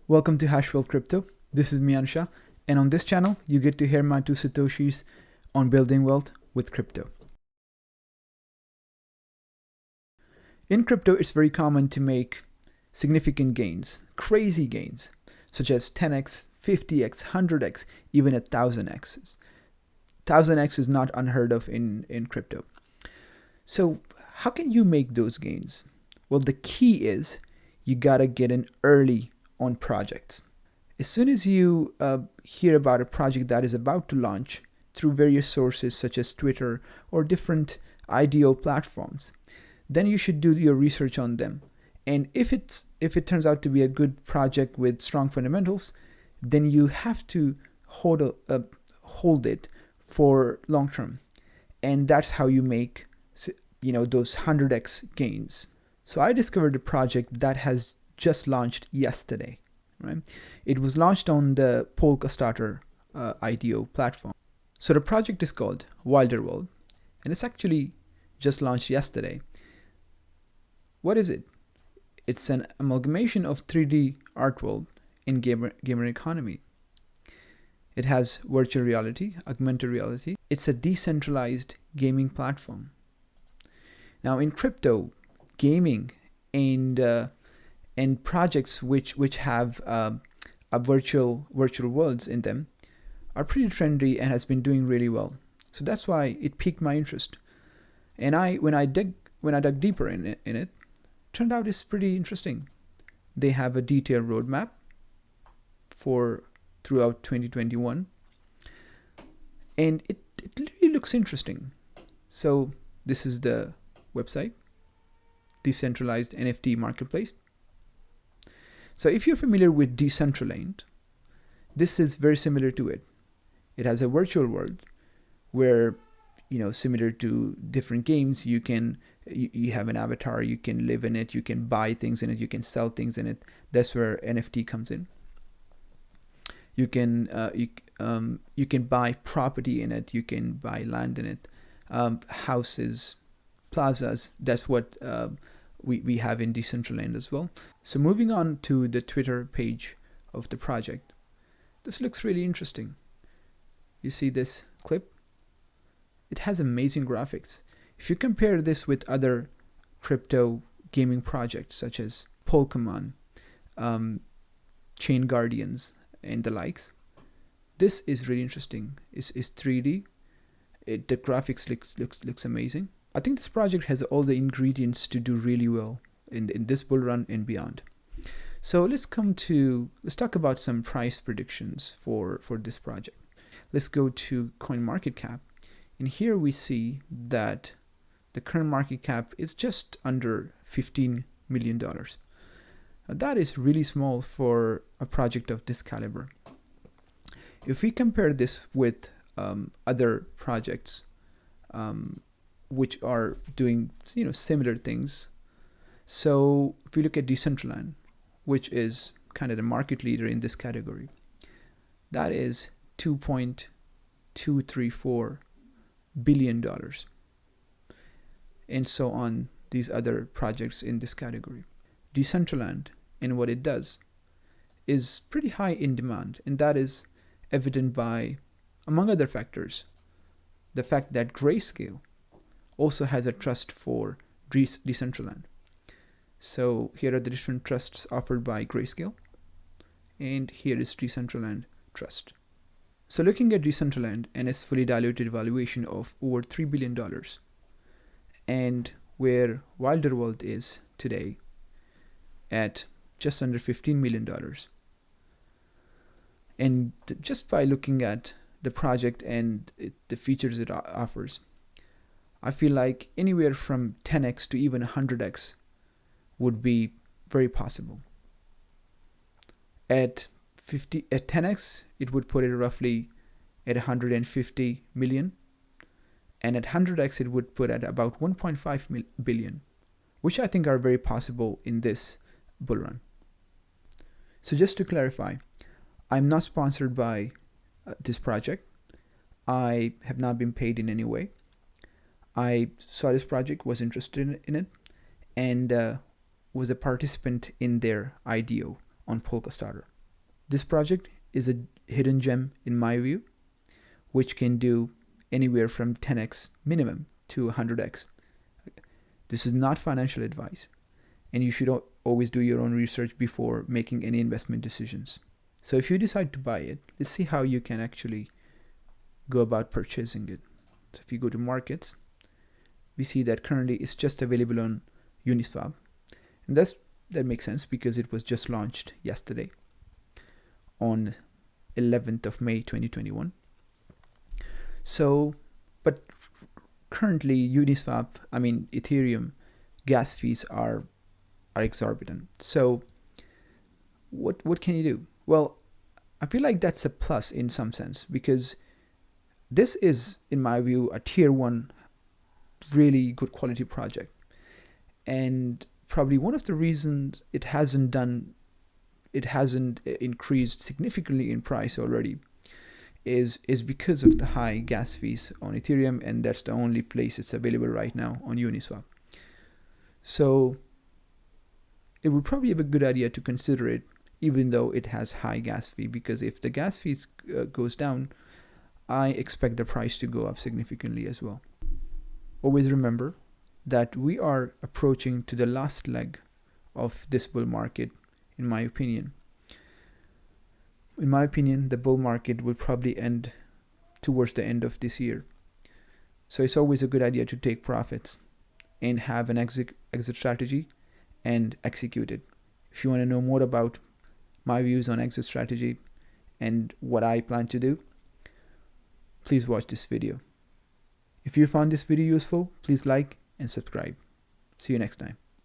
Welcome to Hashwell Crypto. This is Miansha, and on this channel, you get to hear my two Satoshis on building wealth with crypto. In crypto, it's very common to make significant gains, crazy gains, such as 10x, 50x, 100x, even 1000x. 1000x is not unheard of in crypto. So, how can you make those gains? Well, the key is you gotta get in early on projects. As soon as you hear about a project that is about to launch through various sources such as Twitter or different IDO platforms, then you should do your research on them. And if it turns out to be a good project with strong fundamentals, then you have to hold it for long term, and that's how you make those 100x gains. So I discovered a project that has just launched yesterday, right? It was launched on the Polkastarter IDO platform. So the project is called DYOR, and it's actually just launched yesterday. What is it? It's an amalgamation of 3D art world in gamer economy. It has virtual reality, augmented reality. It's a decentralized gaming platform. Now in crypto, gaming and projects which have a virtual worlds in them are pretty trendy and has been doing really well. So that's why it piqued my interest. And when I dug deeper in it, turned out it's pretty interesting. They have a detailed roadmap for throughout 2021, and it really looks interesting. So this is the website, decentralized NFT marketplace. So if you're familiar with Decentraland, this is very similar to it. It has a virtual world where, similar to different games, you have an avatar, you can live in it, you can buy things in it, you can sell things in it. That's where NFT comes in. You can buy property in it, you can buy land in it, houses, plazas. That's what we have in Decentraland as well. So moving on to the Twitter page of the project, this looks really interesting. You see this clip? It has amazing graphics. If you compare this with other crypto gaming projects such as Pokemon, Chain Guardians, and the likes, this is really interesting. It's 3D. The graphics looks amazing. I think this project has all the ingredients to do really well in this bull run and beyond. So let's talk about some price predictions for this project. Let's go to CoinMarketCap, and here we see that the current market cap is just under $15 million. That is really small for a project of this caliber. If we compare this with other projects which are doing similar things, so if we look at Decentraland, which is kind of the market leader in this category, that is $2.234 billion, and so on these other projects in this category. Decentraland and what it does is pretty high in demand, and that is evident by, among other factors, the fact that Grayscale also has a trust for Decentraland. So here are the different trusts offered by Grayscale, and here is Decentraland Trust. So looking at Decentraland and its fully diluted valuation of over $3 billion, and where DYOR is today at just under $15 million, and just by looking at the project and the features it offers, I feel like anywhere from 10x to even 100x would be very possible. At 10x, it would put it roughly at 150 million, and at 100x, it would put at about 1.5 billion, which I think are very possible in this bull run. So just to clarify, I'm not sponsored by this project. I have not been paid in any way. I saw this project, was interested in it, and was a participant in their IDO on Polkastarter. This project is a hidden gem in my view, which can do anywhere from 10x minimum to 100x. This is not financial advice, and you should always do your own research before making any investment decisions. So if you decide to buy it, let's see how you can actually go about purchasing it. So if you go to markets, we see that currently it's just available on Uniswap, and that makes sense because it was just launched yesterday on 11th of May 2021. So, but currently Uniswap, Ethereum gas fees are exorbitant. So what can you do? Well, I feel like that's a plus in some sense, because this is, in my view, a tier 1 really good quality project. And probably one of the reasons it hasn't increased significantly in price already is because of the high gas fees on Ethereum, and that's the only place it's available right now on Uniswap. So it would probably be a good idea to consider it, even though it has high gas fee, because if the gas fees goes down, I expect the price to go up significantly as well. Always remember that we are approaching to the last leg of this bull market, in my opinion. In my opinion, the bull market will probably end towards the end of this year. So it's always a good idea to take profits and have an exit strategy and execute it. If you want to know more about my views on exit strategy and what I plan to do, please watch this video. If you found this video useful, please like and subscribe. See you next time.